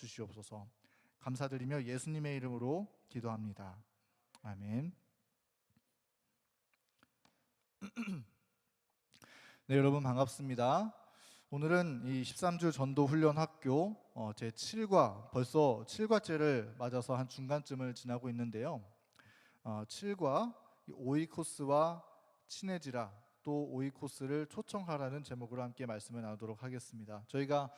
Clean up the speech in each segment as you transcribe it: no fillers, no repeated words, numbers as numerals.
주시옵소서. 감사드리며 예수님의 이름으로 기도합니다. 아멘. 네, 여러분 반갑습니다. 오늘은 이 13주 전도 훈련 학교 제 7과 벌써 7과째를 맞아서 한 중간쯤을 지나고 있는데요. 7과 오이코스와 친해지라, 또 오이코스를 초청하라는 제목으로 함께 말씀을 나누도록 하겠습니다. 저희가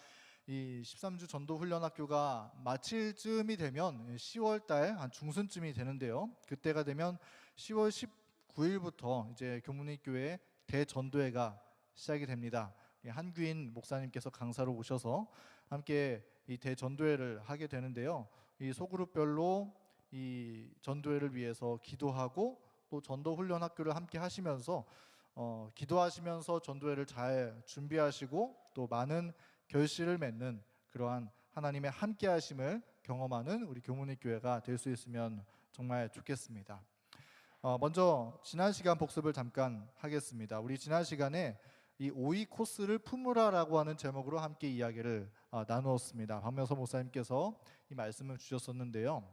이 13주 전도 훈련 학교가 마칠 즈음이 되면 10월 달 한 중순쯤이 되는데요. 그때가 되면 10월 19일부터 이제 교문의교회 대전도회가 시작이 됩니다. 한규인 목사님께서 강사로 오셔서 함께 이 대전도회를 하게 되는데요. 이 소그룹별로 이 전도회를 위해서 기도하고 또 전도 훈련 학교를 함께 하시면서 기도하시면서 전도회를 잘 준비하시고 또 많은 결실을 맺는 그러한 하나님의 함께 하심을 경험하는 우리 교문의 교회가 될 수 있으면 정말 좋겠습니다. 먼저 지난 시간 복습을 잠깐 하겠습니다. 우리 지난 시간에 이 오이코스를 품으라라고 하는 제목으로 함께 이야기를 나누었습니다. 박명서 목사님께서 이 말씀을 주셨었는데요.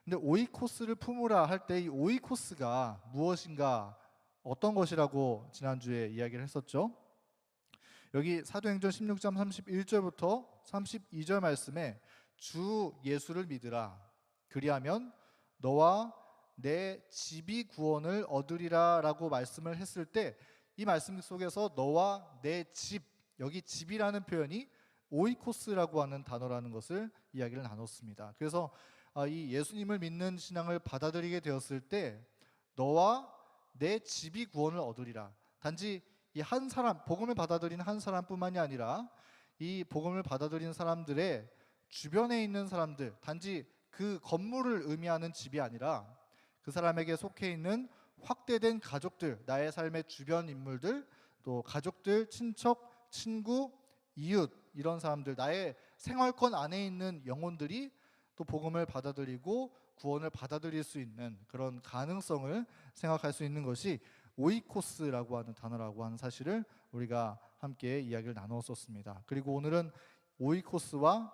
근데 오이코스를 품으라 할 때 이 오이코스가 무엇인가, 어떤 것이라고 지난주에 이야기를 했었죠. 여기 사도행전 16장 31절부터 32절 말씀에 주 예수를 믿으라, 그리하면 너와 내 집이 구원을 얻으리라 라고 말씀을 했을 때, 이 말씀 속에서 너와 내 집, 여기 집이라는 표현이 오이코스라고 하는 단어라는 것을 이야기를 나눴습니다. 그래서 이 예수님을 믿는 신앙을 받아들이게 되었을 때 너와 내 집이 구원을 얻으리라, 단지 이 한 사람, 복음을 받아들인 한 사람뿐만이 아니라 이 복음을 받아들인 사람들의 주변에 있는 사람들, 단지 그 건물을 의미하는 집이 아니라 그 사람에게 속해 있는 확대된 가족들, 나의 삶의 주변 인물들, 또 가족들, 친척, 친구, 이웃, 이런 사람들, 나의 생활권 안에 있는 영혼들이 또 복음을 받아들이고 구원을 받아들일 수 있는 그런 가능성을 생각할 수 있는 것이 오이코스라고 하는 단어라고 하는 사실을 우리가 함께 이야기를 나누었었습니다. 그리고 오늘은 오이코스와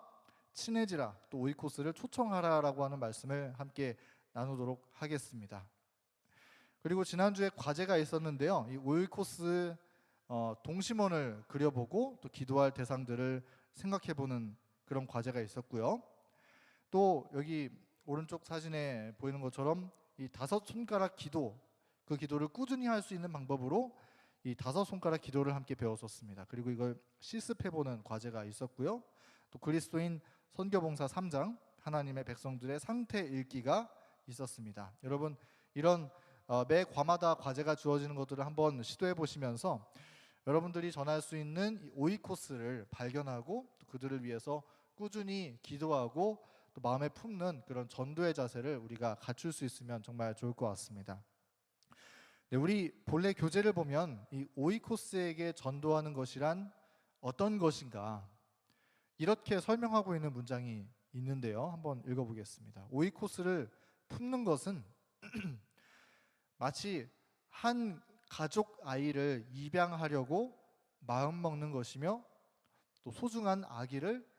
친해지라, 또 오이코스를 초청하라라고 하는 말씀을 함께 나누도록 하겠습니다. 그리고 지난주에 과제가 있었는데요. 이 오이코스 동심원을 그려보고 또 기도할 대상들을 생각해보는 그런 과제가 있었고요. 또 여기 오른쪽 사진에 보이는 것처럼 이 5손가락 기도, 그 기도를 꾸준히 할 수 있는 방법으로 이 5손가락 기도를 함께 배웠었습니다. 그리고 이걸 실습해보는 과제가 있었고요. 또 그리스도인 선교봉사 3장, 하나님의 백성들의 상태 읽기가 있었습니다. 여러분, 이런 매 과마다 과제가 주어지는 것들을 한번 시도해 보시면서 여러분들이 전할 수 있는 이 오이코스를 발견하고 또 그들을 위해서 꾸준히 기도하고 또 마음에 품는 그런 전도의 자세를 우리가 갖출 수 있으면 정말 좋을 것 같습니다. 네, 우리 본래 교재를 보면 이 오이코스에게 전도하는 것이란 어떤 것인가, 이렇게 설명하고 있는 문장이 있는데요. 한번 읽어보겠습니다. 오이코스를 품는 것은 마치 한 가족 아이를 입양하려고 마음먹는 것이며 또 소중한 아기를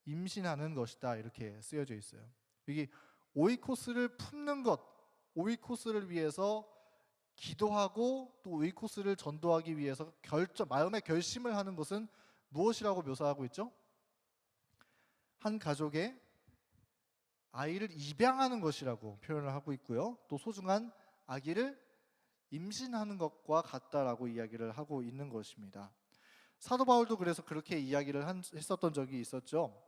임신하는 것이다, 이렇게 쓰여져 있어요. 여기 오이코스를 품는 것, 오이코스를 위해서 기도하고 또 오이코스를 전도하기 위해서 마음의 결심을 하는 것은 무엇이라고 묘사하고 있죠? 한 가족의 아이를 입양하는 것이라고 표현을 하고 있고요. 또 소중한 아기를 임신하는 것과 같다라고 이야기를 하고 있는 것입니다. 사도 바울도 그래서 그렇게 이야기를 했었던 적이 있었죠.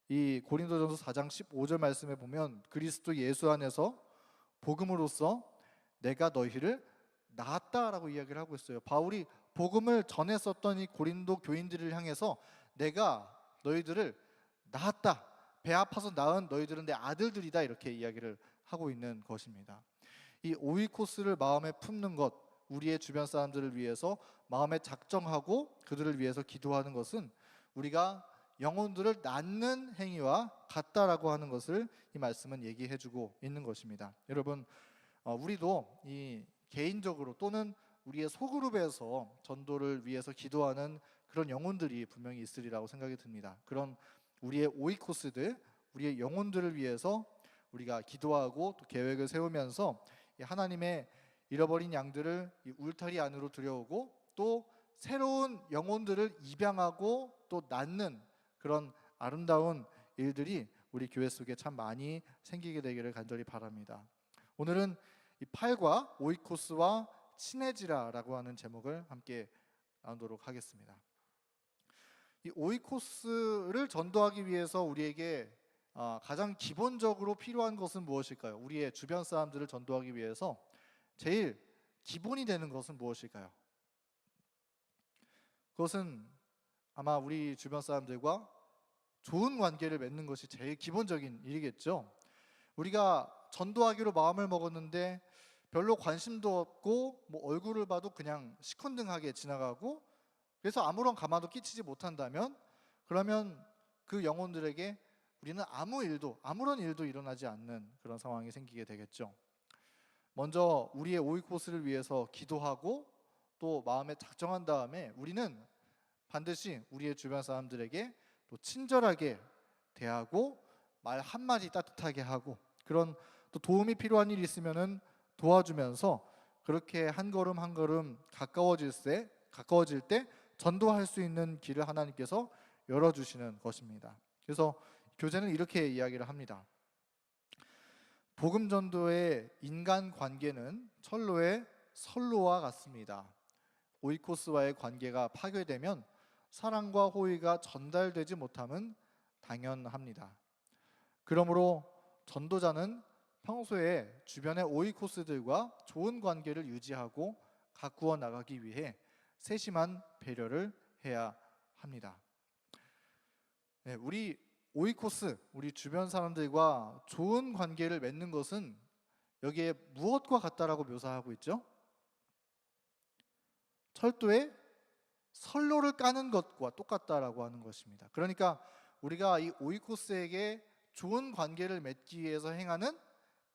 이 고린도전서 4장 15절 말씀에 보면 그리스도 예수 안에서 복음으로써 내가 너희를 낳았다라고 이야기를 하고 있어요. 바울이 복음을 전했었던 이 고린도 교인들을 향해서 내가 너희들을 낳았다, 배 아파서 낳은 너희들은 내 아들들이다, 이렇게 이야기를 하고 있는 것입니다. 이 오이코스를 마음에 품는 것, 우리의 주변 사람들을 위해서 마음에 작정하고 그들을 위해서 기도하는 것은 우리가 영혼들을 낳는 행위와 같다라고 하는 것을 이 말씀은 얘기해주고 있는 것입니다. 여러분, 우리도 이 개인적으로 또는 우리의 소그룹에서 전도를 위해서 기도하는 그런 영혼들이 분명히 있으리라고 생각이 듭니다. 그런 우리의 오이코스들, 우리의 영혼들을 위해서 우리가 기도하고 또 계획을 세우면서 하나님의 잃어버린 양들을 이 울타리 안으로 들여오고 또 새로운 영혼들을 입양하고 또 낳는 그런 아름다운 일들이 우리 교회 속에 참 많이 생기게 되기를 간절히 바랍니다. 오늘은 이 8과 오이코스와 친해지라라고 하는 제목을 함께 나누도록 하겠습니다. 이 오이코스를 전도하기 위해서 우리에게 가장 기본적으로 필요한 것은 무엇일까요? 우리의 주변 사람들을 전도하기 위해서 제일 기본이 되는 것은 무엇일까요? 그것은 아마 우리 주변 사람들과 좋은 관계를 맺는 것이 제일 기본적인 일이겠죠. 우리가 전도하기로 마음을 먹었는데 별로 관심도 없고 뭐 얼굴을 봐도 그냥 시큰둥하게 지나가고 그래서 아무런 가마도 끼치지 못한다면 그러면 그 영혼들에게 우리는 아무런 일도 일어나지 않는 그런 상황이 생기게 되겠죠. 먼저 우리의 오이코스를 위해서 기도하고 또 마음에 작정한 다음에 우리는 반드시 우리의 주변 사람들에게 또 친절하게 대하고 말 한마디 따뜻하게 하고 그런 또 도움이 필요한 일이 있으면은 도와주면서 그렇게 한 걸음 한 걸음 가까워질 때 전도할 수 있는 길을 하나님께서 열어주시는 것입니다. 그래서 교재는 이렇게 이야기를 합니다. 복음 전도의 인간 관계는 철로의 선로와 같습니다. 오이코스와의 관계가 파괴되면 사랑과 호의가 전달되지 못함은 당연합니다. 그러므로 전도자는 평소에 주변의 오이코스들과 좋은 관계를 유지하고 가꾸어 나가기 위해 세심한 배려를 해야 합니다. 네, 우리 오이코스, 우리 주변 사람들과 좋은 관계를 맺는 것은 여기에 무엇과 같다라고 묘사하고 있죠? 철도에 선로를 까는 것과 똑같다라고 하는 것입니다. 그러니까 우리가 이 오이코스에게 좋은 관계를 맺기 위해서 행하는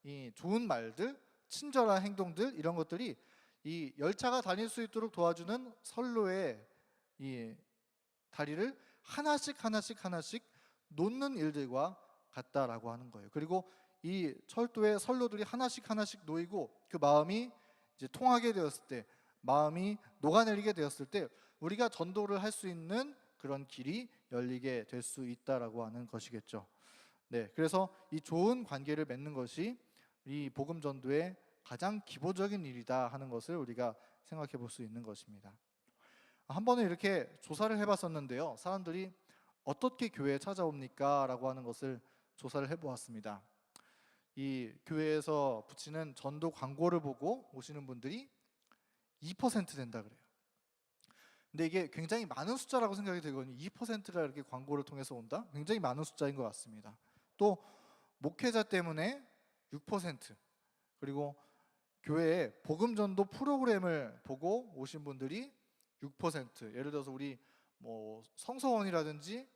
이 좋은 말들, 친절한 행동들 이런 것들이 이 열차가 다닐 수 있도록 도와주는 선로의 이 다리를 하나씩 놓는 일들과 같다라고 하는 거예요. 그리고 이 철도의 선로들이 하나씩 놓이고 그 마음이 이제 통하게 되었을 때, 마음이 녹아내리게 되었을 때 우리가 전도를 할 수 있는 그런 길이 열리게 될 수 있다라고 하는 것이겠죠. 네, 그래서 이 좋은 관계를 맺는 것이 이 복음 전도의 가장 기본적인 일이다 하는 것을 우리가 생각해 볼 수 있는 것입니다. 한 번은 이렇게 조사를 해봤었는데요. 사람들이 어떻게 교회에 찾아옵니까? 라고 하는 것을 조사를 해보았습니다. 이 교회에서 붙이는 전도 광고를 보고 오시는 분들이 2% 된다 그래요. 근데 이게 굉장히 많은 숫자라고 생각이 되거든요. 2%가 이렇게 광고를 통해서 온다? 굉장히 많은 숫자인 것 같습니다. 또 목회자 때문에 6%, 그리고 교회에 복음 전도 프로그램을 보고 오신 분들이 6%. 예를 들어서 우리 뭐 성서원이라든지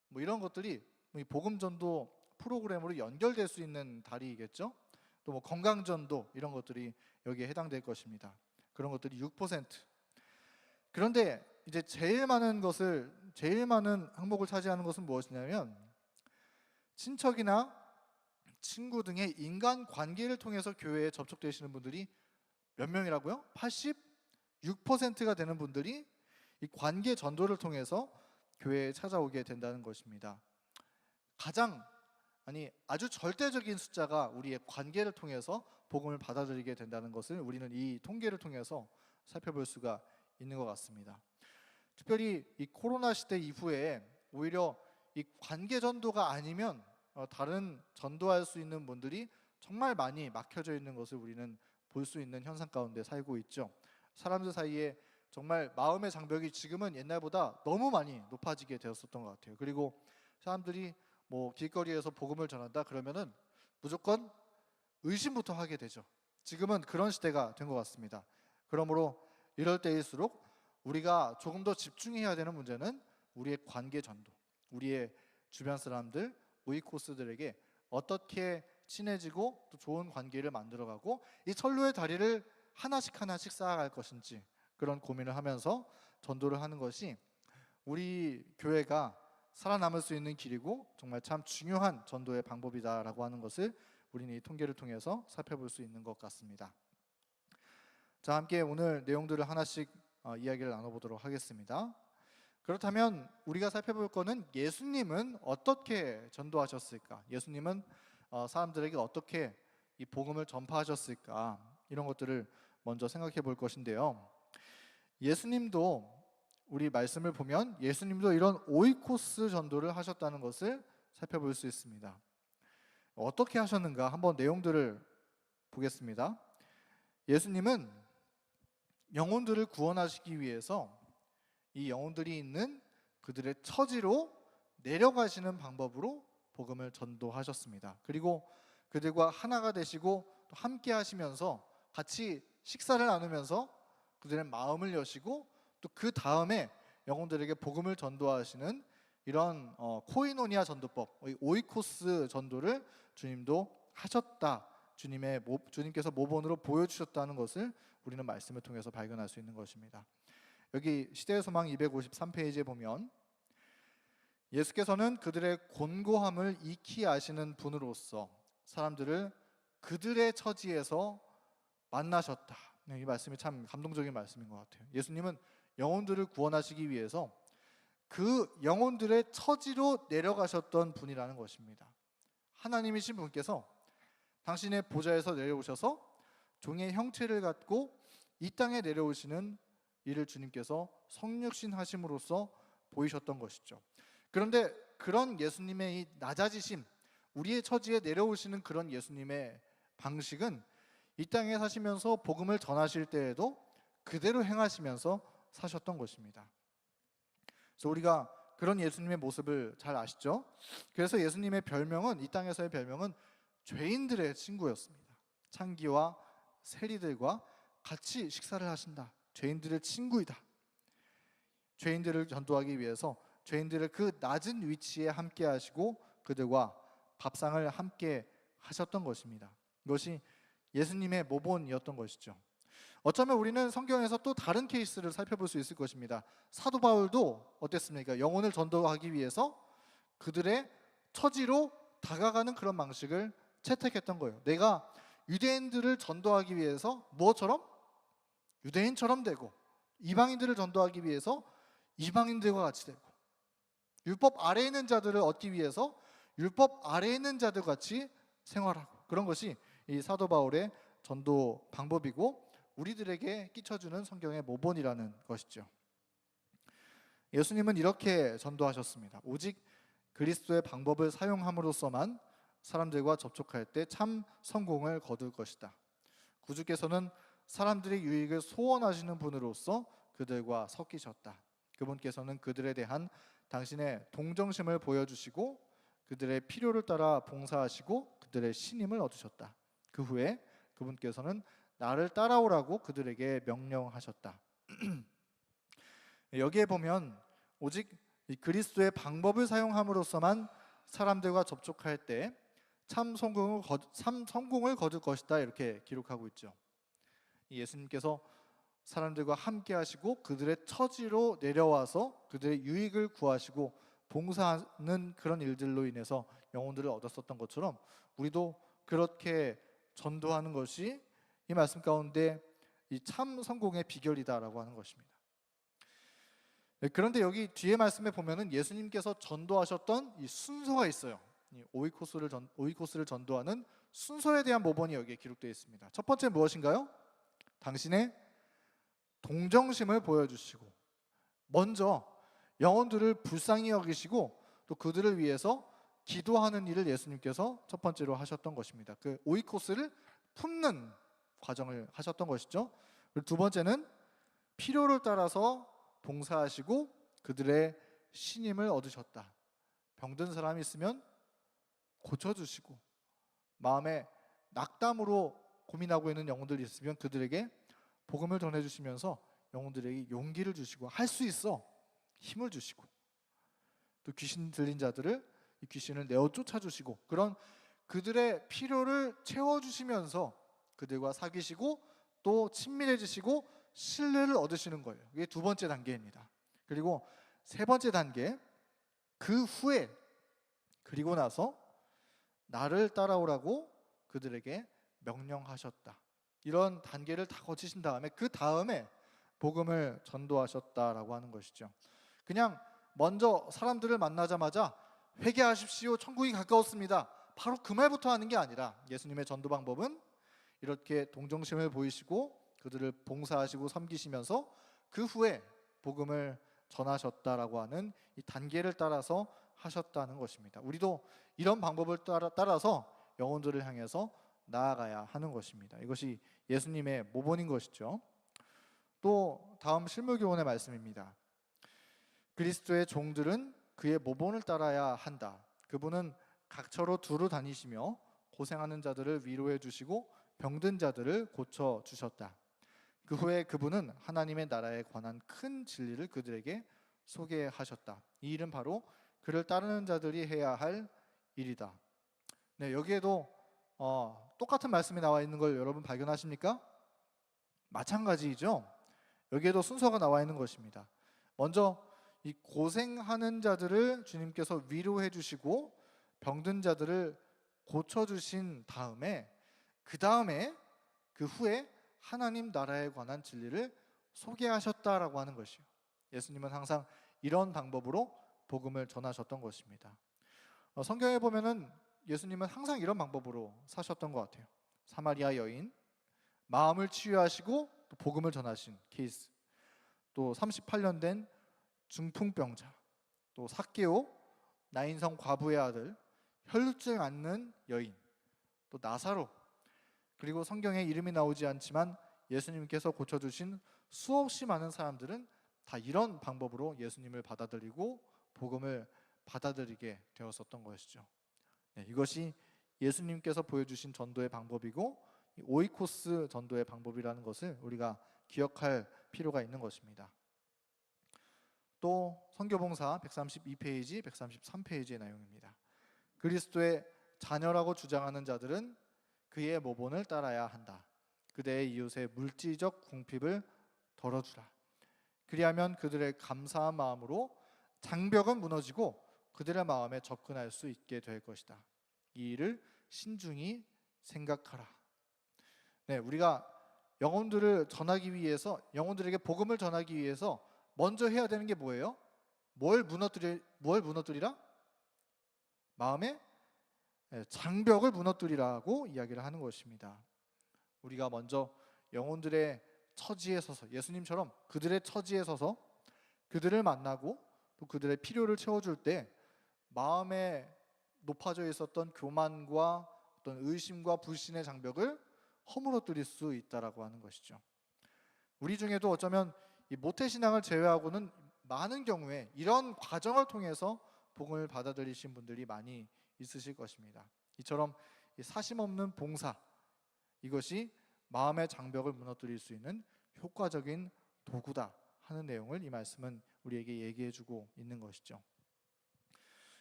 뭐 이런 것들이 복음 전도 프로그램으로 연결될 수 있는 다리이겠죠. 또 뭐 건강 전도 이런 것들이 여기에 해당될 것입니다. 그런 것들이 6%. 그런데 이제 제일 많은 항목을 차지하는 것은 무엇이냐면 친척이나 친구 등의 인간 관계를 통해서 교회에 접촉되시는 분들이 몇 명이라고요? 86%가 되는 분들이 이 관계 전도를 통해서 교회에 찾아오게 된다는 것입니다. 아주 절대적인 숫자가 우리의 관계를 통해서 복음을 받아들이게 된다는 것을 우리는 이 통계를 통해서 살펴볼 수가 있는 것 같습니다. 특별히 이 코로나 시대 이후에 오히려 이 관계 전도가 아니면 다른 전도할 수 있는 분들이 정말 많이 막혀져 있는 것을 우리는 볼 수 있는 현상 가운데 살고 있죠. 사람들 사이에 정말 마음의 장벽이 지금은 옛날보다 너무 많이 높아지게 되었었던 것 같아요. 그리고 사람들이 뭐 길거리에서 복음을 전한다 그러면은 무조건 의심부터 하게 되죠. 지금은 그런 시대가 된 것 같습니다. 그러므로 이럴 때일수록 우리가 조금 더 집중해야 되는 문제는 우리의 관계 전도, 우리의 주변 사람들, 오이코스들에게 어떻게 친해지고 또 좋은 관계를 만들어가고 이 선로의 다리를 하나씩 쌓아갈 것인지 그런 고민을 하면서 전도를 하는 것이 우리 교회가 살아남을 수 있는 길이고 정말 참 중요한 전도의 방법이다라고 하는 것을 우리는 이 통계를 통해서 살펴볼 수 있는 것 같습니다. 자, 함께 오늘 내용들을 하나씩 이야기를 나눠보도록 하겠습니다. 그렇다면 우리가 살펴볼 거는 예수님은 어떻게 전도하셨을까? 예수님은 사람들에게 어떻게 이 복음을 전파하셨을까? 이런 것들을 먼저 생각해 볼 것인데요. 예수님도 우리 말씀을 보면 예수님도 이런 오이코스 전도를 하셨다는 것을 살펴볼 수 있습니다. 어떻게 하셨는가? 한번 내용들을 보겠습니다. 예수님은 영혼들을 구원하시기 위해서 이 영혼들이 있는 그들의 처지로 내려가시는 방법으로 복음을 전도하셨습니다. 그리고 그들과 하나가 되시고 또 함께 하시면서 같이 식사를 나누면서 그들의 마음을 여시고 또 그 다음에 영혼들에게 복음을 전도하시는 이런 코이노니아 전도법, 오이코스 전도를 주님도 하셨다. 주님께서 모본으로 보여주셨다는 것을 우리는 말씀을 통해서 발견할 수 있는 것입니다. 여기 시대의 소망 253페이지에 보면 예수께서는 그들의 곤고함을 익히 아시는 분으로서 사람들을 그들의 처지에서 만나셨다. 이 말씀이 참 감동적인 말씀인 것 같아요. 예수님은 영혼들을 구원하시기 위해서 그 영혼들의 처지로 내려가셨던 분이라는 것입니다. 하나님이신 분께서 당신의 보좌에서 내려오셔서 종의 형체를 갖고 이 땅에 내려오시는 이를 주님께서 성육신하심으로써 보이셨던 것이죠. 그런데 그런 예수님의 이 낮아지심, 우리의 처지에 내려오시는 그런 예수님의 방식은 이 땅에 사시면서 복음을 전하실 때에도 그대로 행하시면서 사셨던 것입니다. 그래서 우리가 그런 예수님의 모습을 잘 아시죠? 그래서 예수님의 별명은, 이 땅에서의 별명은 죄인들의 친구였습니다. 창기와 세리들과 같이 식사를 하신다. 죄인들의 친구이다. 죄인들을 전도하기 위해서 죄인들을 그 낮은 위치에 함께 하시고 그들과 밥상을 함께 하셨던 것입니다. 이것이 예수님의 모본이었던 것이죠. 어쩌면 우리는 성경에서 또 다른 케이스를 살펴볼 수 있을 것입니다. 사도 바울도 어땠습니까? 영혼을 전도하기 위해서 그들의 처지로 다가가는 그런 방식을 채택했던 거예요. 내가 유대인들을 전도하기 위해서 무엇처럼? 유대인처럼 되고, 이방인들을 전도하기 위해서 이방인들과 같이 되고, 율법 아래에 있는 자들을 얻기 위해서 율법 아래에 있는 자들 같이 생활하고, 그런 것이 이 사도 바울의 전도 방법이고 우리들에게 끼쳐주는 성경의 모본이라는 것이죠. 예수님은 이렇게 전도하셨습니다. 오직 그리스도의 방법을 사용함으로써만 사람들과 접촉할 때 참 성공을 거둘 것이다. 구주께서는 사람들의 유익을 소원하시는 분으로서 그들과 섞이셨다. 그분께서는 그들에 대한 당신의 동정심을 보여주시고 그들의 필요를 따라 봉사하시고 그들의 신임을 얻으셨다. 그 후에 그분께서는 나를 따라오라고 그들에게 명령하셨다. 여기에 보면 오직 그리스도의 방법을 사용함으로써만 사람들과 접촉할 때 참 성공을 거둘 것이다, 이렇게 기록하고 있죠. 예수님께서 사람들과 함께 하시고 그들의 처지로 내려와서 그들의 유익을 구하시고 봉사하는 그런 일들로 인해서 영혼들을 얻었었던 것처럼 우리도 그렇게 전도하는 것이 이 말씀 가운데 이 참 성공의 비결이다라고 하는 것입니다. 그런데 여기 뒤에 말씀에 보면은 예수님께서 전도하셨던 이 순서가 있어요. 이 오이코스를 전도하는 순서에 대한 모본이 여기에 기록되어 있습니다. 첫 번째 무엇인가요? 당신의 동정심을 보여주시고 먼저 영혼들을 불쌍히 여기시고 또 그들을 위해서 기도하는 일을 예수님께서 첫 번째로 하셨던 것입니다. 그 오이코스를 품는 과정을 하셨던 것이죠. 그리고 두 번째는 필요를 따라서 봉사하시고 그들의 신임을 얻으셨다. 병든 사람이 있으면 고쳐주시고 마음에 낙담으로 고민하고 있는 영혼들이 있으면 그들에게 복음을 전해주시면서 영혼들에게 용기를 주시고 할 수 있어 힘을 주시고 또 귀신 들린 자들을 이 귀신을 내어 쫓아주시고 그런 그들의 필요를 채워주시면서 그들과 사귀시고 또 친밀해지시고 신뢰를 얻으시는 거예요. 이게 두 번째 단계입니다. 그리고 세 번째 단계, 그 후에 그리고 나서 나를 따라오라고 그들에게 명령하셨다. 이런 단계를 다 거치신 다음에 그 다음에 복음을 전도하셨다라고 하는 것이죠. 그냥 먼저 사람들을 만나자마자 회개하십시오, 천국이 가까웠습니다, 바로 그 말부터 하는 게 아니라 예수님의 전도 방법은 이렇게 동정심을 보이시고 그들을 봉사하시고 섬기시면서 그 후에 복음을 전하셨다라고 하는 이 단계를 따라서 하셨다는 것입니다. 우리도 이런 방법을 따라서 영혼들을 향해서 나아가야 하는 것입니다. 이것이 예수님의 모본인 것이죠. 또 다음 실무교훈의 말씀입니다. 그리스도의 종들은 그의 모본을 따라야 한다. 그분은 각처로 두루 다니시며 고생하는 자들을 위로해 주시고 병든 자들을 고쳐 주셨다. 그 후에 그분은 하나님의 나라에 관한 큰 진리를 그들에게 소개하셨다. 이 일은 바로 그를 따르는 자들이 해야 할 일이다. 네, 여기에도 똑같은 말씀이 나와 있는 걸 여러분 발견하십니까? 마찬가지이죠. 여기에도 순서가 나와 있는 것입니다. 먼저 이 고생하는 자들을 주님께서 위로해 주시고 병든 자들을 고쳐 주신 다음에 그 후에 하나님 나라에 관한 진리를 소개하셨다라고 하는 것이요. 예수님은 항상 이런 방법으로 복음을 전하셨던 것입니다. 성경에 보면은 예수님은 항상 이런 방법으로 사셨던 것 같아요. 사마리아 여인, 마음을 치유하시고 또 복음을 전하신 케이스, 또 38년 된 중풍병자, 또 삭개오, 나인성 과부의 아들, 혈루증 앓는 여인, 또 나사로, 그리고 성경에 이름이 나오지 않지만 예수님께서 고쳐주신 수없이 많은 사람들은 다 이런 방법으로 예수님을 받아들이고 복음을 받아들이게 되었었던 것이죠. 네, 이것이 예수님께서 보여주신 전도의 방법이고 오이코스 전도의 방법이라는 것을 우리가 기억할 필요가 있는 것입니다. 또 선교봉사 132페이지, 133페이지의 내용입니다. 그리스도의 자녀라고 주장하는 자들은 그의 모본을 따라야 한다. 그대의 이웃의 물질적 궁핍을 덜어주라. 그리하면 그들의 감사한 마음으로 장벽은 무너지고 그들의 마음에 접근할 수 있게 될 것이다. 이 일을 신중히 생각하라. 네, 우리가 영혼들을 전하기 위해서, 영혼들에게 복음을 전하기 위해서 먼저 해야 되는 게 뭐예요? 뭘 무너뜨리라? 마음의 장벽을 무너뜨리라고 이야기를 하는 것입니다. 우리가 먼저 영혼들의 처지에 서서, 예수님처럼 그들의 처지에 서서 그들을 만나고 또 그들의 필요를 채워줄 때 마음에 높아져 있었던 교만과 어떤 의심과 불신의 장벽을 허물어뜨릴 수 있다라고 하는 것이죠. 우리 중에도 어쩌면 이 모태신앙을 제외하고는 많은 경우에 이런 과정을 통해서 복음을 받아들이신 분들이 많이 있으실 것입니다. 이처럼 사심 없는 봉사, 이것이 마음의 장벽을 무너뜨릴 수 있는 효과적인 도구다 하는 내용을 이 말씀은 우리에게 얘기해주고 있는 것이죠.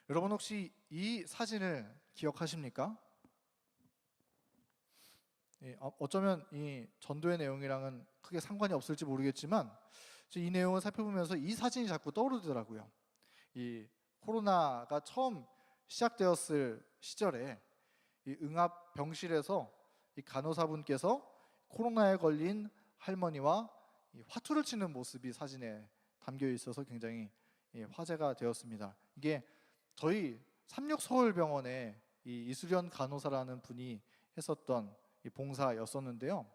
여러분 혹시 이 사진을 기억하십니까? 어쩌면 이 전도의 내용이랑은 크게 상관이 없을지 모르겠지만 이 내용을 살펴보면서 이 사진이 자꾸 떠오르더라고요. 이 코로나가 처음 시작되었을 시절에 이 응압 병실에서 이 간호사분께서 코로나에 걸린 할머니와 이 화투를 치는 모습이 사진에 담겨 있어서 굉장히 화제가 되었습니다. 이게 저희 삼육서울병원에 이 이수련 간호사라는 분이 했었던 이 봉사였었는데요.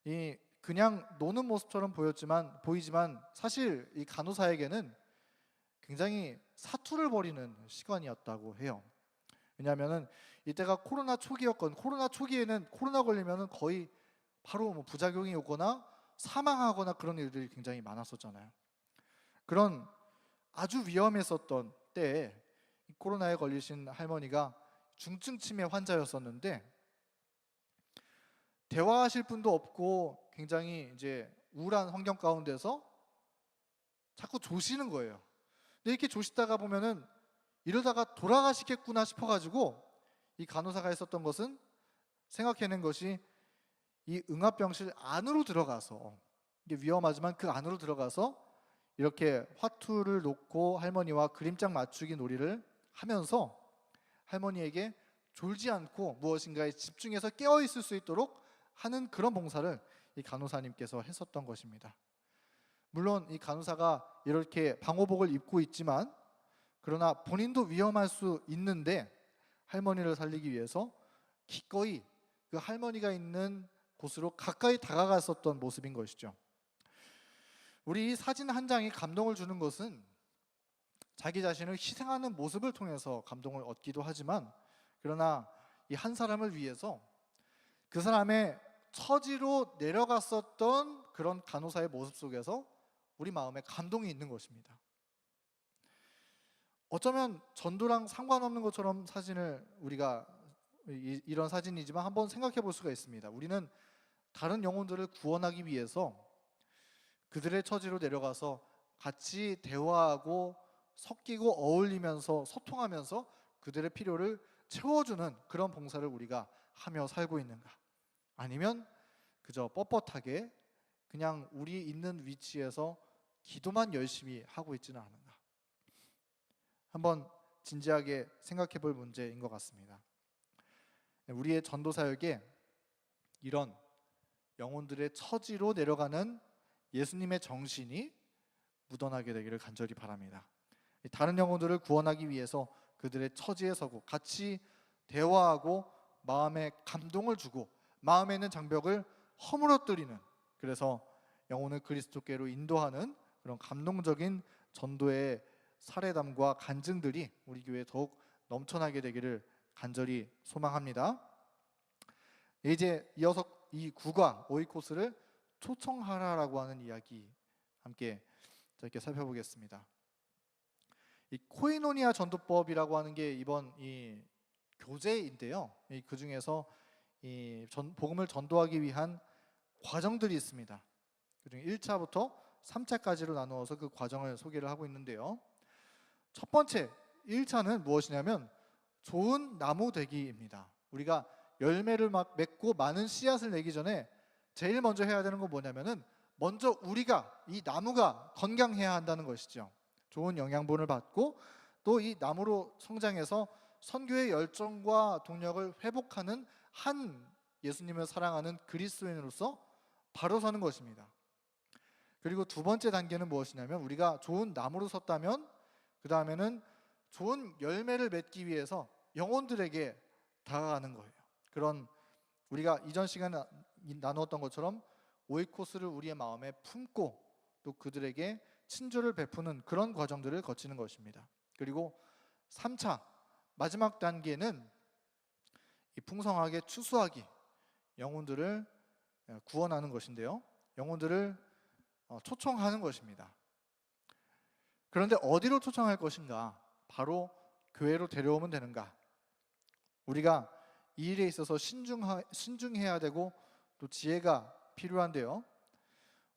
이 그냥 노는 모습처럼 보이지만 사실 이 간호사에게는 굉장히 사투를 벌이는 시간이었다고 해요. 왜냐하면은 이때가 코로나 초기에는 코로나 걸리면은 거의 바로 부작용이 오거나 사망하거나 그런 일들이 굉장히 많았었잖아요. 그런 아주 위험했었던 때에 코로나에 걸리신 할머니가 중증 치매 환자였었는데 대화하실 분도 없고 굉장히 이제 우울한 환경 가운데서 자꾸 조시는 거예요. 근데 이렇게 조시다가 보면은 이러다가 돌아가시겠구나 싶어가지고 이 간호사가 했었던 것은 생각해낸 것이 이 응압병실 안으로 들어가서, 이게 위험하지만 그 안으로 들어가서 이렇게 화투를 놓고 할머니와 그림짝 맞추기 놀이를 하면서 할머니에게 졸지 않고 무엇인가에 집중해서 깨어 있을 수 있도록 하는 그런 봉사를 이 간호사님께서 했었던 것입니다. 물론 이 간호사가 이렇게 방호복을 입고 있지만, 그러나 본인도 위험할 수 있는데 할머니를 살리기 위해서 기꺼이 그 할머니가 있는 곳으로 가까이 다가갔었던 모습인 것이죠. 우리 이 사진 한 장이 감동을 주는 것은 자기 자신을 희생하는 모습을 통해서 감동을 얻기도 하지만, 그러나 이 한 사람을 위해서 그 사람의 처지로 내려갔었던 그런 간호사의 모습 속에서 우리 마음에 감동이 있는 것입니다. 어쩌면 전도랑 상관없는 것처럼 사진을 우리가 이런 사진이지만 한번 생각해 볼 수가 있습니다. 우리는 다른 영혼들을 구원하기 위해서 그들의 처지로 내려가서 같이 대화하고 섞이고 어울리면서 소통하면서 그들의 필요를 채워주는 그런 봉사를 우리가 하며 살고 있는가? 아니면 그저 뻣뻣하게 그냥 우리 있는 위치에서 기도만 열심히 하고 있지는 않은가? 한번 진지하게 생각해 볼 문제인 것 같습니다. 우리의 전도 사역에 이런 영혼들의 처지로 내려가는 예수님의 정신이 묻어나게 되기를 간절히 바랍니다. 다른 영혼들을 구원하기 위해서 그들의 처지에 서고 같이 대화하고 마음에 감동을 주고 마음에 있는 장벽을 허물어뜨리는, 그래서 영혼을 그리스도께로 인도하는 그런 감동적인 전도의 사례담과 간증들이 우리 교회에 더욱 넘쳐나게 되기를 간절히 소망합니다. 이제 이어서 이 구과 오이코스를 초청하라라고 하는 이야기 함께 짧게 살펴보겠습니다. 이 코이노니아 전도법이라고 하는 게 이번 이 교재인데요. 그 중에서 이 복음을 전도하기 위한 과정들이 있습니다. 그중 1차부터 3차까지로 나누어서 그 과정을 소개를 하고 있는데요. 첫 번째 1차는 무엇이냐면 좋은 나무 되기입니다. 우리가 열매를 맺고 많은 씨앗을 내기 전에 제일 먼저 해야 되는 건 뭐냐면은 먼저 우리가 이 나무가 건강해야 한다는 것이죠. 좋은 영양분을 받고 또 이 나무로 성장해서 선교의 열정과 동력을 회복하는 한 예수님을 사랑하는 그리스도인으로서 바로 서는 것입니다. 그리고 두 번째 단계는 무엇이냐면 우리가 좋은 나무로 섰다면 그 다음에는 좋은 열매를 맺기 위해서 영혼들에게 다가가는 거예요. 그런 우리가 이전 시간에 나누었던 것처럼 오이코스를 우리의 마음에 품고 또 그들에게 친절을 베푸는 그런 과정들을 거치는 것입니다. 그리고 3차 마지막 단계는 이 풍성하게 추수하기, 영혼들을 구원하는 것인데요. 영혼들을 초청하는 것입니다. 그런데 어디로 초청할 것인가? 바로 교회로 데려오면 되는가? 우리가 이 일에 있어서 신중해야 되고 또 지혜가 필요한데요.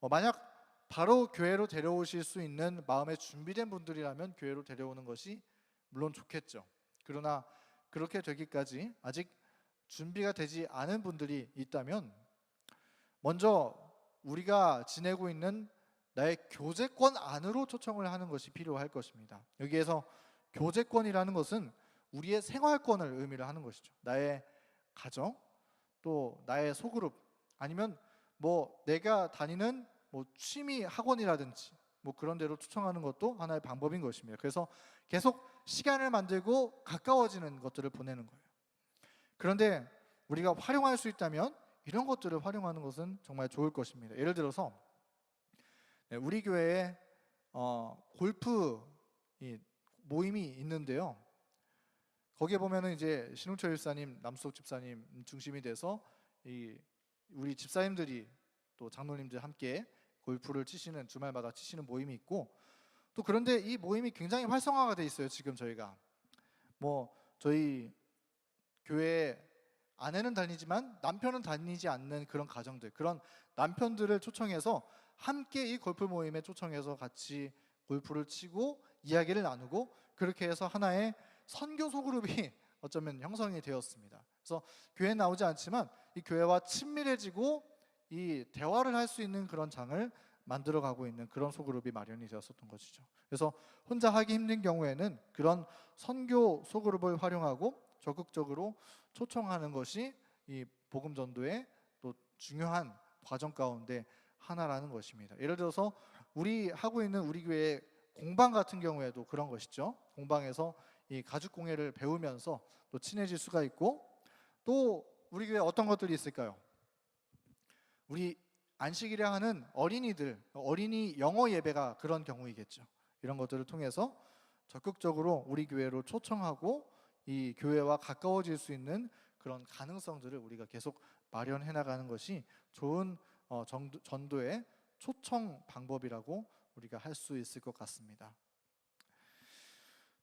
만약 바로 교회로 데려오실 수 있는 마음에 준비된 분들이라면 교회로 데려오는 것이 물론 좋겠죠. 그러나 그렇게 되기까지 아직 준비가 되지 않은 분들이 있다면 먼저 우리가 지내고 있는 나의 교제권 안으로 초청을 하는 것이 필요할 것입니다. 여기에서 교제권이라는 것은 우리의 생활권을 의미를 하는 것이죠. 나의 가정, 또 나의 소그룹, 아니면 뭐 내가 다니는 뭐 취미 학원이라든지 뭐 그런 데로 초청하는 것도 하나의 방법인 것입니다. 그래서 계속 시간을 만들고 가까워지는 것들을 보내는 거예요. 그런데 우리가 활용할 수 있다면 이런 것들을 활용하는 것은 정말 좋을 것입니다. 예를 들어서 우리 교회에 골프 모임이 있는데요. 거기에 보면은 이제 신웅철 집사님, 남수석 집사님 중심이 돼서 우리 집사님들이 또 장로님들 함께 골프를 치시는, 주말마다 치시는 모임이 있고, 또 그런데 이 모임이 굉장히 활성화가 돼 있어요. 지금 저희가 저희 교회 아내는 다니지만 남편은 다니지 않는 그런 가정들, 그런 남편들을 초청해서 함께 이 골프 모임에 초청해서 같이 골프를 치고 이야기를 나누고, 그렇게 해서 하나의 선교 소그룹이 어쩌면 형성이 되었습니다. 그래서 교회에 나오지 않지만 이 교회와 친밀해지고 이 대화를 할 수 있는 그런 장을 만들어가고 있는 그런 소그룹이 마련이 되었었던 것이죠. 그래서 혼자 하기 힘든 경우에는 그런 선교 소그룹을 활용하고 적극적으로 초청하는 것이 이 복음 전도의 또 중요한 과정 가운데 하나라는 것입니다. 예를 들어서 우리 하고 있는 우리 교회 공방 같은 경우에도 그런 것이죠. 공방에서 이 가죽 공예를 배우면서 또 친해질 수가 있고, 또 우리 교회 어떤 것들이 있을까요? 우리 안식일에 하는 어린이들, 어린이 영어 예배가 그런 경우이겠죠. 이런 것들을 통해서 적극적으로 우리 교회로 초청하고 이 교회와 가까워질 수 있는 그런 가능성들을 우리가 계속 마련해 나가는 것이 좋은 전도의 초청 방법이라고 우리가 할 수 있을 것 같습니다.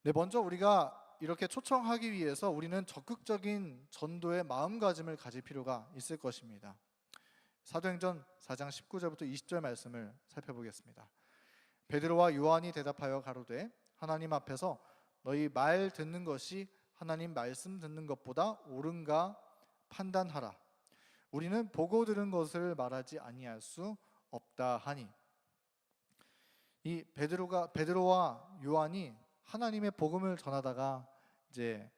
네, 먼저 우리가 이렇게 초청하기 위해서 우리는 적극적인 전도의 마음가짐을 가질 필요가 있을 것입니다. 사도행전 4장 19절부터 20절 말씀을 살펴보겠습니다. 베드로와 요한이 대답하여 가로되 하나님 앞에서 너희 말 듣는 것이 하나님 말씀 듣는 것보다 옳은가 판단하라. 우리는 보고 들은 것을 말하지 아니할 수 없다 하니. 이 베드로와 요한이 하나님의 복음을 전하다가 이제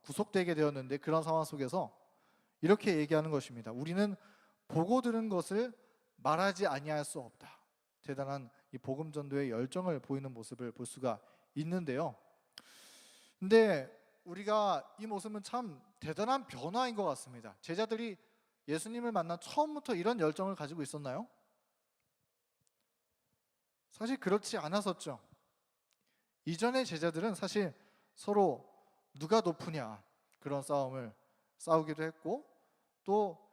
구속되게 되었는데, 그런 상황 속에서 이렇게 얘기하는 것입니다. 우리는 보고 들은 것을 말하지 아니할 수 없다. 대단한 이 복음 전도의 열정을 보이는 모습을 볼 수가 있는데요. 근데 우리가 이 모습은 참 대단한 변화인 것 같습니다. 제자들이 예수님을 만난 처음부터 이런 열정을 가지고 있었나요? 사실 그렇지 않았었죠. 이전의 제자들은 사실 서로 누가 높으냐 그런 싸움을 싸우기도 했고, 또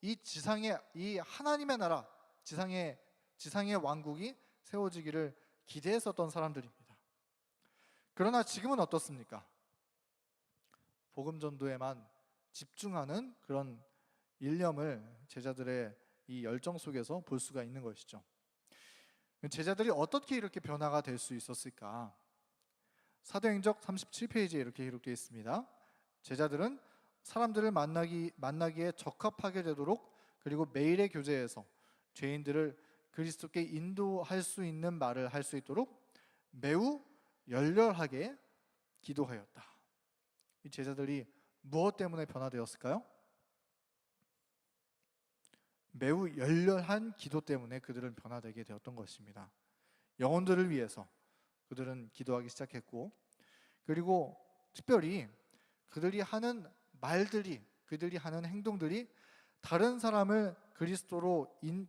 이 지상에 이 하나님의 나라, 지상의 왕국이 세워지기를 기대했었던 사람들입니다. 그러나 지금은 어떻습니까? 복음 전도에만 집중하는 그런 일념을 제자들의 이 열정 속에서 볼 수가 있는 것이죠. 제자들이 어떻게 이렇게 변화가 될 수 있었을까? 사도행전 37페이지에 이렇게 기록되어 있습니다. 제자들은 사람들을 만나기에 적합하게 되도록, 그리고 매일의 교제에서 죄인들을 그리스도께 인도할 수 있는 말을 할 수 있도록 매우 열렬하게 기도하였다. 이 제자들이 무엇 때문에 변화되었을까요? 매우 열렬한 기도 때문에 그들은 변화되게 되었던 것입니다. 영혼들을 위해서 그들은 기도하기 시작했고, 그리고 특별히 그들이 하는 말들이, 그들이 하는 행동들이 다른 사람을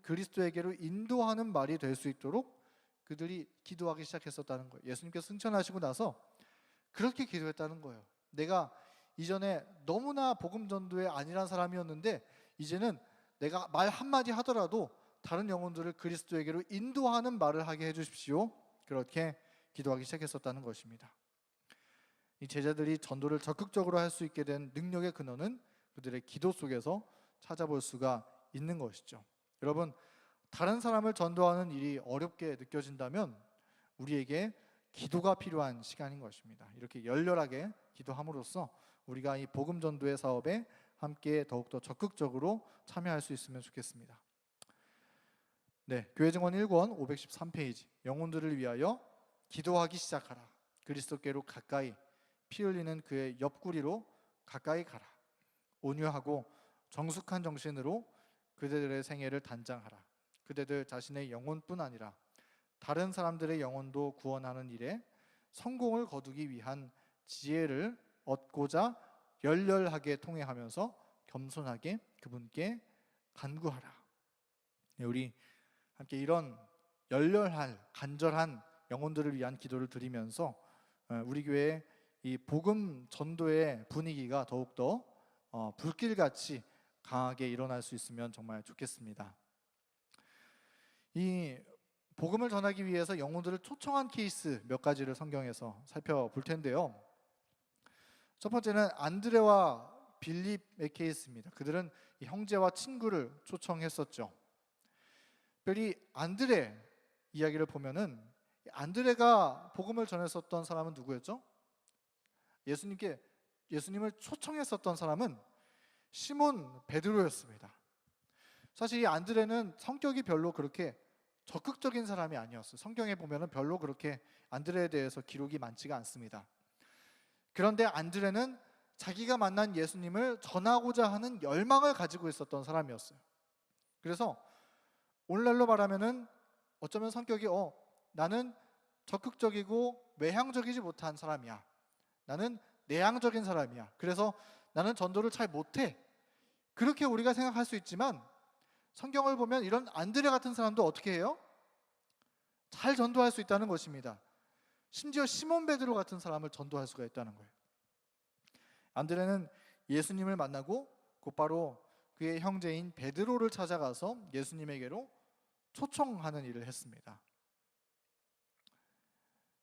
그리스도에게로 인도하는 말이 될 수 있도록 그들이 기도하기 시작했었다는 거예요. 예수님께서 승천하시고 나서 그렇게 기도했다는 거예요. 내가 이전에 너무나 복음 전도에 안일한 사람이었는데, 이제는 내가 말 한마디 하더라도 다른 영혼들을 그리스도에게로 인도하는 말을 하게 해주십시오. 그렇게 기도하기 시작했었다는 것입니다. 이 제자들이 전도를 적극적으로 할 수 있게 된 능력의 근원은 그들의 기도 속에서 찾아볼 수가 있는 것이죠. 여러분, 다른 사람을 전도하는 일이 어렵게 느껴진다면 우리에게 기도가 필요한 시간인 것입니다. 이렇게 열렬하게 기도함으로써 우리가 이 복음 전도의 사업에 함께 더욱더 적극적으로 참여할 수 있으면 좋겠습니다. 네, 교회증언 1권 513페이지. 영혼들을 위하여 기도하기 시작하라. 그리스도께로 가까이, 피 흘리는 그의 옆구리로 가까이 가라. 온유하고 정숙한 정신으로 그대들의 생애를 단장하라. 그대들 자신의 영혼뿐 아니라 다른 사람들의 영혼도 구원하는 일에 성공을 거두기 위한 지혜를 얻고자 열렬하게 통회하면서 겸손하게 그분께 간구하라. 네, 우리 함께 이런 열렬한 간절한 영혼들을 위한 기도를 드리면서 우리 교회의 이 복음 전도의 분위기가 더욱더 불길같이 강하게 일어날 수 있으면 정말 좋겠습니다. 이 복음을 전하기 위해서 영혼들을 초청한 케이스 몇 가지를 성경에서 살펴볼 텐데요. 첫 번째는 안드레와 빌립의 케이스입니다. 그들은 이 형제와 친구를 초청했었죠. 특별히 안드레 이야기를 보면은 안드레가 복음을 전했었던 사람은 누구였죠? 예수님을 초청했었던 사람은 시몬 베드로였습니다. 사실 이 안드레는 성격이 별로 그렇게 적극적인 사람이 아니었어요. 성경에 보면은 별로 그렇게 안드레에 대해서 기록이 많지가 않습니다. 그런데 안드레는 자기가 만난 예수님을 전하고자 하는 열망을 가지고 있었던 사람이었어요. 그래서 오늘날로 말하면은 어쩌면 성격이 나는 적극적이고 외향적이지 못한 사람이야. 나는 내향적인 사람이야. 그래서 나는 전도를 잘 못해. 그렇게 우리가 생각할 수 있지만 성경을 보면 이런 안드레 같은 사람도 어떻게 해요? 잘 전도할 수 있다는 것입니다. 심지어 시몬 베드로 같은 사람을 전도할 수가 있다는 거예요. 안드레는 예수님을 만나고 곧바로 그의 형제인 베드로를 찾아가서 예수님에게로 초청하는 일을 했습니다.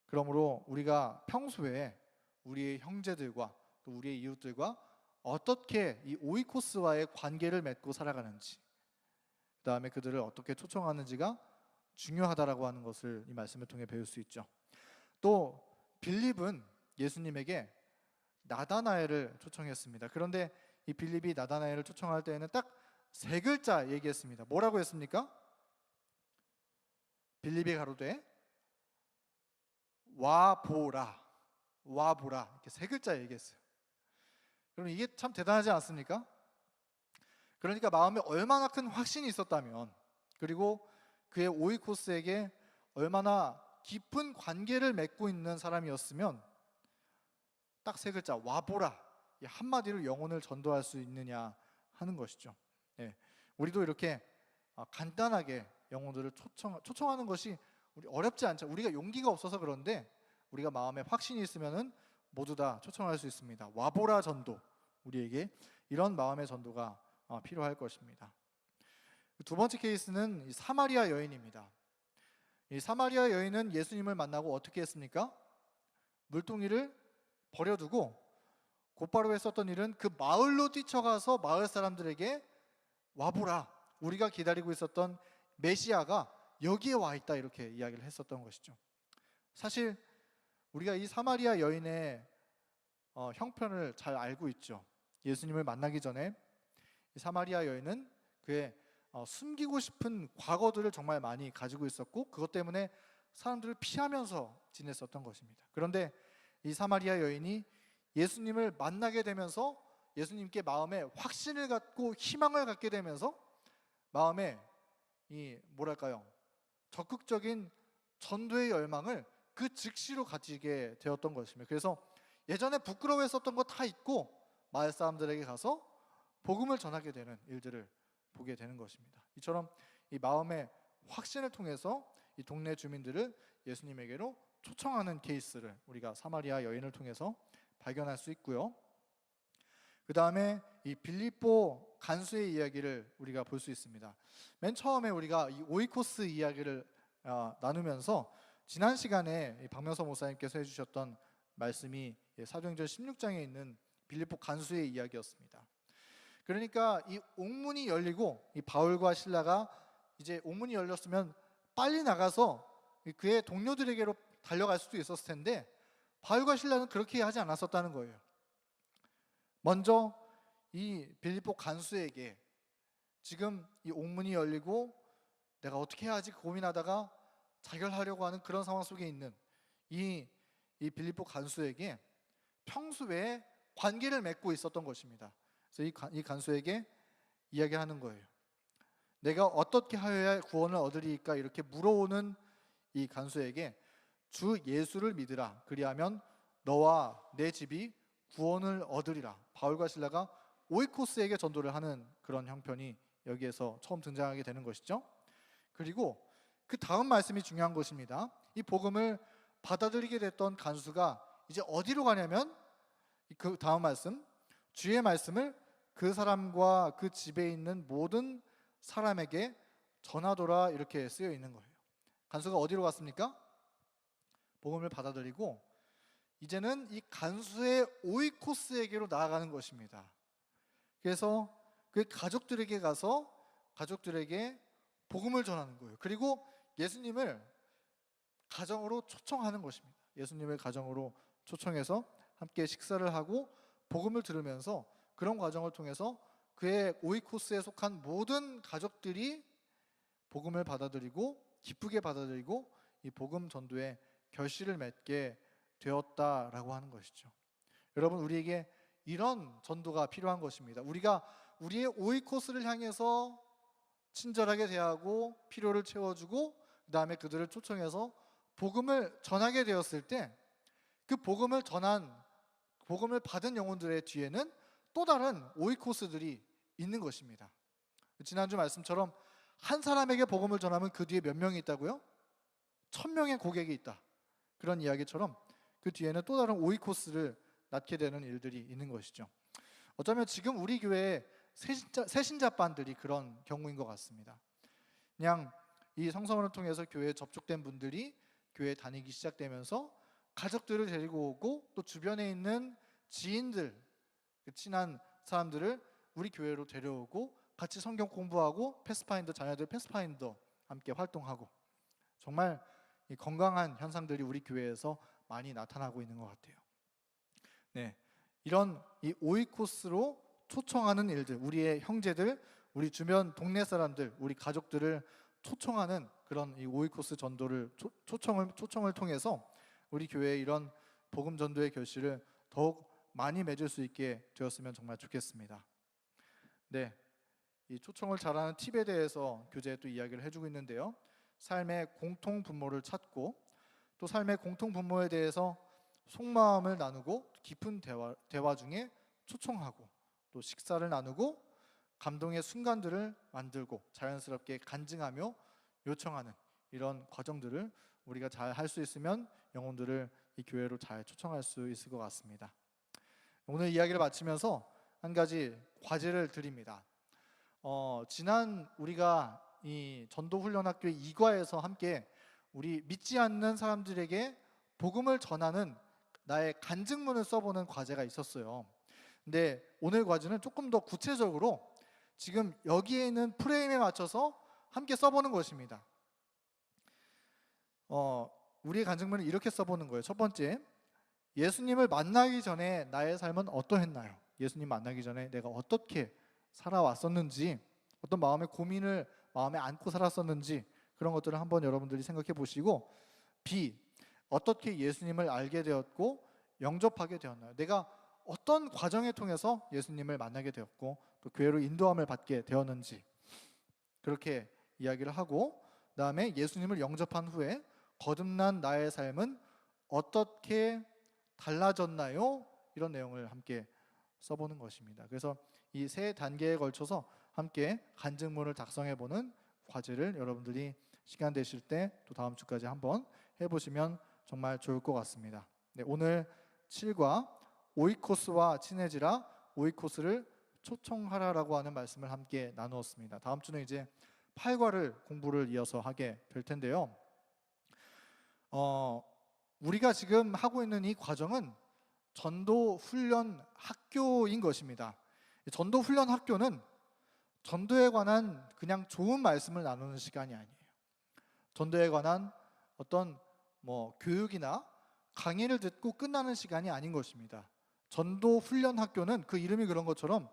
그러므로 우리가 평소에 우리의 형제들과 또 우리의 이웃들과 어떻게 이 오이코스와의 관계를 맺고 살아가는지, 그 다음에 그들을 어떻게 초청하는지가 중요하다라고 하는 것을 이 말씀을 통해 배울 수 있죠. 또 빌립은 예수님에게 나다나엘을 초청했습니다. 그런데 이 빌립이 나다나엘을 초청할 때에는 딱 세 글자 얘기했습니다. 뭐라고 했습니까? 빌립이 가로되 와보라, 와보라, 이렇게 세 글자 얘기했어요. 그럼 이게 참 대단하지 않습니까? 그러니까 마음에 얼마나 큰 확신이 있었다면, 그리고 그의 오이코스에게 얼마나 깊은 관계를 맺고 있는 사람이었으면 딱 세 글자 와보라, 이 한마디로 영혼을 전도할 수 있느냐 하는 것이죠. 우리도 이렇게 간단하게 영혼들을 초청하는 것이 우리 어렵지 않죠. 우리가 용기가 없어서 그런데 우리가 마음에 확신이 있으면은 모두 다 초청할 수 있습니다. 와보라 전도, 우리에게 이런 마음의 전도가 필요할 것입니다. 두 번째 케이스는 이 사마리아 여인입니다. 이 사마리아 여인은 예수님을 만나고 어떻게 했습니까? 물동이를 버려두고 곧바로 했었던 일은 그 마을로 뛰쳐가서 마을 사람들에게 와보라, 우리가 기다리고 있었던 메시아가 여기에 와 있다, 이렇게 이야기를 했었던 것이죠. 사실 우리가 이 사마리아 여인의 형편을 잘 알고 있죠. 예수님을 만나기 전에 이 사마리아 여인은 그의 숨기고 싶은 과거들을 정말 많이 가지고 있었고, 그것 때문에 사람들을 피하면서 지냈었던 것입니다. 그런데 이 사마리아 여인이 예수님을 만나게 되면서 예수님께 마음에 확신을 갖고 희망을 갖게 되면서 마음에 이 적극적인 전도의 열망을 그 즉시로 가지게 되었던 것입니다. 그래서 예전에 부끄러워했었던 거 다 잊고 마을 사람들에게 가서 복음을 전하게 되는 일들을 보게 되는 것입니다. 이처럼 이 마음의 확신을 통해서 이 동네 주민들을 예수님에게로 초청하는 케이스를 우리가 사마리아 여인을 통해서 발견할 수 있고요. 그 다음에 이 빌립보 간수의 이야기를 우리가 볼 수 있습니다. 맨 처음에 우리가 이 오이코스 이야기를 나누면서 지난 시간에 박명서 목사님께서 해주셨던 말씀이 사도행전 16장에 있는 빌립보 간수의 이야기였습니다. 그러니까 이 옥문이 열리고 이 바울과 실라가 이제 옥문이 열렸으면 빨리 나가서 그의 동료들에게로 달려갈 수도 있었을 텐데 바울과 실라는 그렇게 하지 않았었다는 거예요. 먼저 이 빌립보 간수에게 지금 이 옥문이 열리고 내가 어떻게 해야지 고민하다가 자결하려고 하는 그런 상황 속에 있는 이 빌립보 간수에게 평소에 관계를 맺고 있었던 것입니다. 그래서 이 간수에게 이야기하는 거예요. 내가 어떻게 하여야 구원을 얻으리까, 이렇게 물어오는 이 간수에게 주 예수를 믿으라, 그리하면 너와 내 집이 구원을 얻으리라. 바울과 실라가 오이코스에게 전도를 하는 그런 형편이 여기에서 처음 등장하게 되는 것이죠. 그리고 그 다음 말씀이 중요한 것입니다. 이 복음을 받아들이게 됐던 간수가 이제 어디로 가냐면 그 다음 말씀, 주의 말씀을 그 사람과 그 집에 있는 모든 사람에게 전하더라, 이렇게 쓰여 있는 거예요. 간수가 어디로 갔습니까? 복음을 받아들이고 이제는 이 간수의 오이코스에게로 나아가는 것입니다. 그래서 그 가족들에게 가서 가족들에게 복음을 전하는 거예요. 그리고 예수님을 가정으로 초청하는 것입니다. 예수님을 가정으로 초청해서 함께 식사를 하고 복음을 들으면서 그런 과정을 통해서 그의 오이코스에 속한 모든 가족들이 복음을 받아들이고 기쁘게 받아들이고 이 복음 전도에 결실을 맺게 되었다라고 하는 것이죠. 여러분, 우리에게 이런 전도가 필요한 것입니다. 우리가 우리의 오이코스를 향해서 친절하게 대하고 필요를 채워주고 그 다음에 그들을 초청해서 복음을 전하게 되었을 때 그 복음을 받은 영혼들의 뒤에는 또 다른 오이코스들이 있는 것입니다. 지난주 말씀처럼 한 사람에게 복음을 전하면 그 뒤에 몇 명이 있다고요? 1000명의 고객이 있다. 그런 이야기처럼 그 뒤에는 또 다른 오이코스를 낳게 되는 일들이 있는 것이죠. 어쩌면 지금 우리 교회의 새신자반들이 그런 경우인 것 같습니다. 그냥 이 성서원을 통해서 교회에 접촉된 분들이 교회에 다니기 시작되면서 가족들을 데리고 오고 또 주변에 있는 지인들, 친한 사람들을 우리 교회로 데려오고 같이 성경 공부하고 자녀들 패스파인더 함께 활동하고, 정말 건강한 현상들이 우리 교회에서 많이 나타나고 있는 것 같아요. 네, 이런 이 오이코스로 초청하는 일들, 우리의 형제들, 우리 주변 동네 사람들, 우리 가족들을 초청하는 그런 이 오이코스 전도를 초청을 통해서 우리 교회에 이런 복음 전도의 결실을 더욱 많이 맺을 수 있게 되었으면 정말 좋겠습니다. 네, 이 초청을 잘하는 팁에 대해서 교재에 또 이야기를 해주고 있는데요. 삶의 공통 분모를 찾고 또 삶의 공통 분모에 대해서 속마음을 나누고 깊은 대화 중에 초청하고 또 식사를 나누고 감동의 순간들을 만들고 자연스럽게 간증하며 요청하는 이런 과정들을 우리가 잘 할 수 있으면 영혼들을 이 교회로 잘 초청할 수 있을 것 같습니다. 오늘 이야기를 마치면서 한 가지 과제를 드립니다. 지난 우리가 이 전도훈련학교 2과에서 함께 우리 믿지 않는 사람들에게 복음을 전하는 나의 간증문을 써보는 과제가 있었어요. 근데 오늘 과제는 조금 더 구체적으로 지금 여기에 있는 프레임에 맞춰서 함께 써보는 것입니다. 우리의 간증문을 이렇게 써보는 거예요. 첫 번째, 예수님을 만나기 전에 나의 삶은 어떠했나요? 예수님 만나기 전에 내가 어떻게 살아왔었는지, 어떤 마음의 고민을 마음에 안고 살았었는지, 그런 것들을 한번 여러분들이 생각해 보시고, B, 어떻게 예수님을 알게 되었고 영접하게 되었나요? 내가 어떤 과정을 통해서 예수님을 만나게 되었고 또 교회로 인도함을 받게 되었는지, 그렇게 이야기를 하고, 그 다음에 예수님을 영접한 후에 거듭난 나의 삶은 어떻게 달라졌나요? 이런 내용을 함께 써보는 것입니다. 그래서 이 세 단계에 걸쳐서 함께 간증문을 작성해보는 과제를 여러분들이 시간 되실 때 또 다음 주까지 한번 해보시면 정말 좋을 것 같습니다. 네, 오늘 7과 오이코스와 친해지라, 오이코스를 초청하라라고 하는 말씀을 함께 나누었습니다. 다음 주는 이제 8과를 공부를 이어서 하게 될 텐데요. 우리가 지금 하고 있는 이 과정은 전도 훈련 학교인 것입니다. 전도 훈련 학교는 전도에 관한 그냥 좋은 말씀을 나누는 시간이 아니에요. 전도에 관한 어떤 교육이나 강의를 듣고 끝나는 시간이 아닌 것입니다. 전도 훈련 학교는 그 이름이 그런 것처럼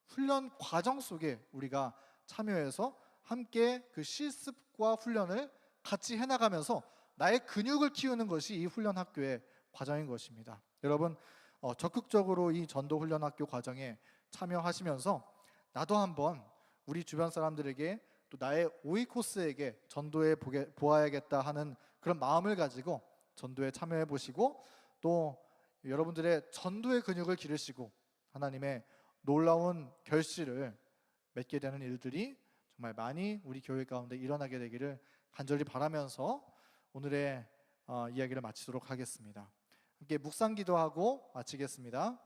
훈련 과정 속에 우리가 참여해서 함께 그 실습과 훈련을 같이 해나가면서 나의 근육을 키우는 것이 이 훈련 학교의 과정인 것입니다. 여러분, 적극적으로 이 전도 훈련 학교 과정에 참여하시면서 나도 한번 우리 주변 사람들에게 또 나의 오이코스에게 전도해 보아야겠다 하는 그런 마음을 가지고 전도에 참여해 보시고, 또 여러분들의 전도의 근육을 기르시고 하나님의 놀라운 결실을 맺게 되는 일들이 정말 많이 우리 교회 가운데 일어나게 되기를 간절히 바라면서 오늘의 이야기를 마치도록 하겠습니다. 함께 묵상 기도하고 마치겠습니다.